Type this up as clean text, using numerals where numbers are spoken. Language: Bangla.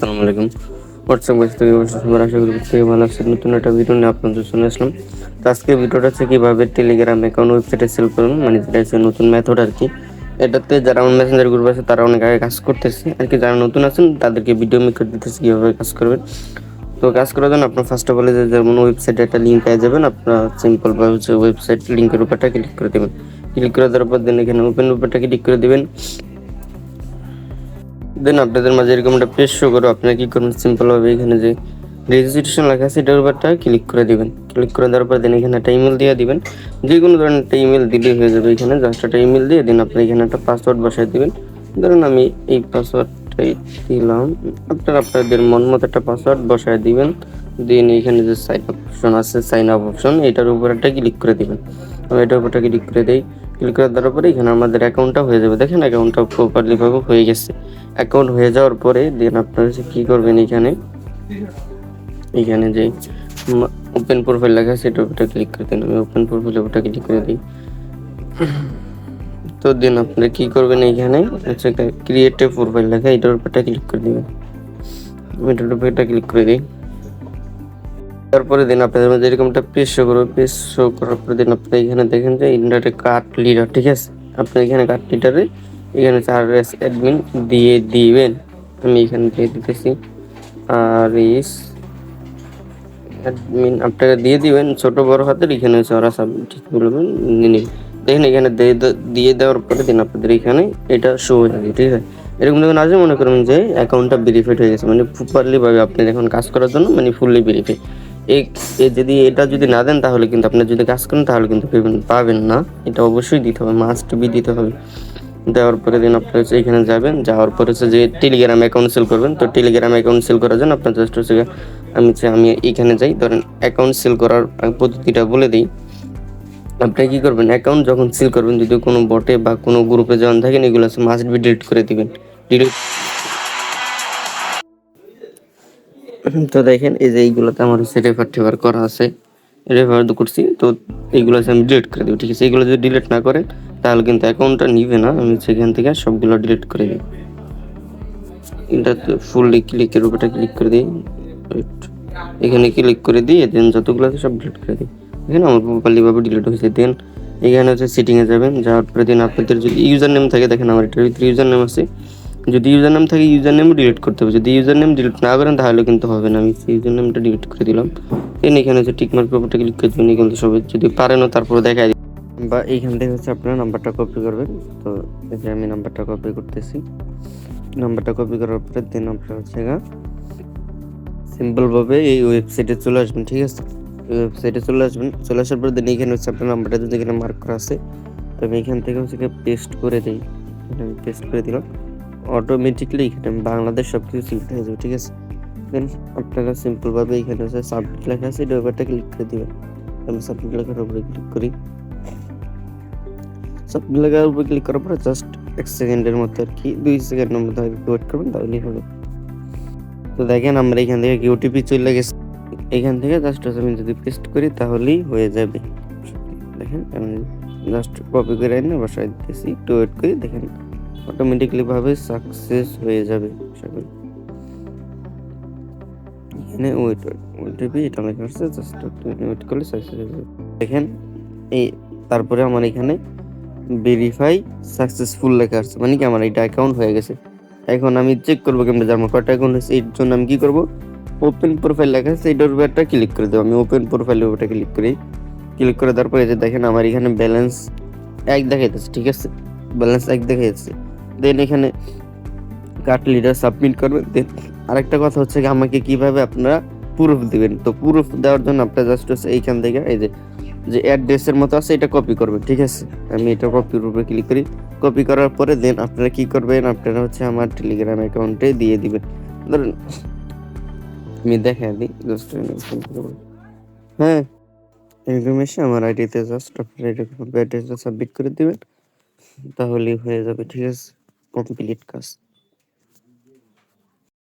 আসসালামু আলাইকুম। হোয়াটসঅ্যাপ গাইস থেকে সবার আশা করি প্রত্যেকে ভালো আছেন। নতুন একটা ভিডিও নিয়ে আপনাদের সামনে আসলাম। তো আজকে ভিডিওটা হচ্ছে কিভাবে টেলিগ্রাম অ্যাকাউন্ট ওয়েবসাইটে সেল করবেন, মানে যেটা হচ্ছে নতুন মেথড আর কি। এটাতে যারা আমার মেসেঞ্জার গ্রুপ আছে তারা অনেক আগে কাজ করতেছে আর কি, যারা নতুন আছেন তাদেরকে ভিডিও মেক করে দিতেছে কীভাবে কাজ করবেন। তো কাজ করার জন্য আপনার ফার্স্ট অফ অল যেমন ওয়েবসাইটে একটা লিঙ্ক পেয়ে যাবেন, আপনার সিম্পলভাবে হচ্ছে ওয়েবসাইট লিঙ্কের উপরটা ক্লিক করে দেবেন। ক্লিক করে দেওয়ার পর দেন এখানে ওপেন উপরটা ক্লিক করে দেবেন। দেন আপনাদের মাঝে এরকম একটা পেজ শো করো। আপনারা কি করবেন, সিম্পলভাবে এখানে যে রেজিস্ট্রেশন লেখা আছে এটার উপরটা ক্লিক করে দিবেন। ক্লিক করে দেওয়ার পর দেন এখানে একটা ইমেল দিয়ে দিবেন, যে কোনো ধরনের একটা ইমেল দিলেই হয়ে যাবে। এখানে জাস্ট একটা ইমেল দিয়ে দেন আপনি এখানে একটা পাসওয়ার্ড বসাই দিবেন। ধরুন আমি এই পাসওয়ার্ডটাই দিলাম, আপনারা আপনাদের মন মতো একটা পাসওয়ার্ড বসায় দিবেন। দেন এখানে যে সাইন আপ অপশন আছে, সাইন আপ অপশন এটার উপর একটা ক্লিক করে দিবেন। আমি এটার উপরটা ক্লিক করে দিই। ক্লিক করে দেওয়ার পরে এখানে আমাদের অ্যাকাউন্টটা হয়ে যাবে। দেখেন অ্যাকাউন্টটা প্রপারলি ভাবে হয়ে গেছে। অ্যাকাউন্ট হয়ে যাওয়ার পরে দেন আপনারা কি করবেন, এখানে যে ওপেন প্রোফাইল লেখা আছে সেটার উপরটা ক্লিক করে দিন। আমি ওপেন প্রোফাইলের উপরটা ক্লিক করে দিই। তো দেন আপনারা কি করবেন, এইখানে হচ্ছে ক্রিয়েট এ প্রোফাইল লেখা এটার উপরটা ক্লিক করে দিবেন। আমি এটার উপরটা ক্লিক করে দিই। তারপরে দিন আপনাদের মধ্যে এরকম একটা পেজ শো করবে। পেজ শো করার পরে দিন আপনারা এখানে দেখেন যে ইন্টারনেটে কার্ট লিডার, ঠিক আছে। আপনি এখানে কার্ট লিডারে এখানে RS অ্যাডমিন দিয়ে দিবেন। আমি এখানে দিয়ে দিতেছি RS অ্যাডমিন, আপনারা দিয়ে দিবেন ছোট বড় হাতের। এখানে হচ্ছে ওরা ঠিক বলবেন নিয়ে দেখেন এখানে দিয়ে দেওয়ার পরে দিন আপনাদের এখানে এটা শো হয়ে যাবে, ঠিক আছে। এরকম দেখুন আজও মনে করুন যে অ্যাকাউন্টটা ভেরিফাইড হয়ে গেছে, মানে প্রপারলি ভাবে আপনি এখন কাজ করার জন্য মানে ফুললি ভেরিফাই। যদি এটা যদি না দেন তাহলে কিন্তু আপনি যদি কাজ করেন তাহলে কিন্তু পাবেন না। এটা অবশ্যই দিতে হবে, মাস্ট বি দিতে হবে। দেওয়ার পরে দিন আপনি হচ্ছে এখানে যাবেন, যাওয়ার পরে হচ্ছে যে টেলিগ্রাম অ্যাকাউন্ট সেল করবেন। তো টেলিগ্রাম অ্যাকাউন্ট সেল করার জন্য আপনার জাস্ট হচ্ছে আমি এখানে যাই। ধরেন অ্যাকাউন্ট সেল করার পদ্ধতিটা বলে দিই। আপনি কি করবেন, অ্যাকাউন্ট যখন সেল করবেন যদি কোনো বটে বা কোনো গ্রুপে যখন থাকেন এগুলো মাস্ট বি ডিলিট করে দিবেন। ডিলিট তো দেখেন এই যে এইগুলোতে আমার হচ্ছে রেফার করা আছে, রেফার করছি। তো এইগুলো আমি ডিলিট করে দেবো, ঠিক আছে। এইগুলো যদি ডিলিট না করেন তাহলে কিন্তু অ্যাকাউন্টটা নিবে না। আমি সেখান থেকে সবগুলো ডিলিট করে দিই। এটা ফুললি ক্লিকের উপরটা ক্লিক করে দিই, এখানে ক্লিক করে দিই। দেন যতগুলো আছে সব ডিলিট করে দিই। এখানে আমার প্রপারলিভাবে ডিলিট হয়েছে। দেন এখানে হচ্ছে সেটিংয়ে যাবেন, যাওয়ার পরে দিন আপনাদের যদি ইউজার নেম থাকে, দেখেন আমার এটার ভিতরে ইউজার নেম আছে। যদি ইউজার নেম থাকে ইউজার নেমও ডিলিট করতে হবে। যদি ইউজার নেম ডিলিট না করেন তাহলে কিন্তু হবে না। আমি ইউজার নেমটা ডিলিট করে দিলাম। দেন এখানে হচ্ছে টিকমার্ক উপরটা ক্লিক করে দেবেন। কিন্তু সবাই যদি পারেনও তারপরে দেখাই দিই, বা এইখান থেকে হচ্ছে আপনারা নাম্বারটা কপি করবেন। তো এই যে আমি নাম্বারটা কপি করতেছি। নাম্বারটা কপি করার পরে দেন আপনারা হচ্ছে সিম্পলভাবে এই ওয়েবসাইটে চলে আসবেন, ঠিক আছে। ওয়েবসাইটে চলে আসবেন, চলে আসার পর দেন এখানে হচ্ছে আপনার নাম্বারটা যদি এখানে মার্ক করা আছে, তো আমি এখান থেকে হচ্ছে পেস্ট করে দিই। আমি পেস্ট করে দিলাম। অটোমেটিকলি এখানে বাংলাদেশ সব কিছু সিলেক্ট হয়ে যাবে, ঠিক আছে। দেন আপনারা সিম্পলভাবে এখানে হচ্ছে সাবমিট লেখা আছে এটা ব্যাপারটা ক্লিক করে দিবেন। আমি সাবমিট লেখার উপরে ক্লিক করি। সাবমিট লেখার উপরে ক্লিক করার পরে জাস্ট 1 সেকেন্ডের মতো আর কি, 2 সেকেন্ডের মতো ওয়েট করবেন তাহলেই হবে। তো দেখেন আমরা এখান থেকে ওটিপি চলে গেছে। এখান থেকে জাস্ট আমি যদি পেস্ট করি তাহলেই হয়ে যাবে। দেখেন আমি জাস্ট কপি করে এনে বসাই দিতেছি, একটু ওয়েট করি। দেখেন অটোমেটিকলি ভাবে সাকসেস হয়ে যাবে। আশা করি এখানে ওটিপি এটা লেখা আছে, জাস্ট একটু ওয়েট করলে সাকসেস হয়ে যাবে। দেখেন এই তারপরে আমার এখানে ভেরিফাই সাকসেসফুল লেখা আছে, মানে কি আমার এটা অ্যাকাউন্ট হয়ে গেছে। এখন আমি চেক করবো কেমন যে আমার কয়টা অ্যাকাউন্ট হয়েছে। এর জন্য আমি কি করবো, ওপেন প্রোফাইল লেখা আছে এটার উপর একটা ক্লিক করে দেবো। আমি ওপেন প্রোফাইলের উপরটা ক্লিক করি। ক্লিক করে তারপরে যে দেখেন আমার এখানে ব্যালেন্স 1 দেখাইতেছে, ঠিক আছে। ব্যালেন্স 1 দেখাইতেছে। দেন এখানে কার্ড লিডার সাবমিট করবেন। দেন আরেকটা কথা হচ্ছে কি আমাকে কিভাবে আপনারা প্রুফ দিবেন। তো প্রুফ দেওয়ার জন্য আপনারা জাস্ট হচ্ছে এইখান থেকে এই যে অ্যাড্রেসের মতো আছে এটা কপি করবেন, ঠিক আছে। আমি এটা কপির উপরে ক্লিক করি। কপি করার পরে দেন আপনারা কি করবেন, আপনারা হচ্ছে আমার টেলিগ্রাম অ্যাকাউন্টে দিয়ে দিবেন। ধরেন আমি দেখাই দিই জাস্ট, হ্যাঁ এরকম এসে আমার আইডিতে জাস্ট আপনারা এটা অ্যাড্রেসটা সাবমিট করে দিবেন, তাহলেই হয়ে যাবে, ঠিক আছে। কমপ্লিট কাজ।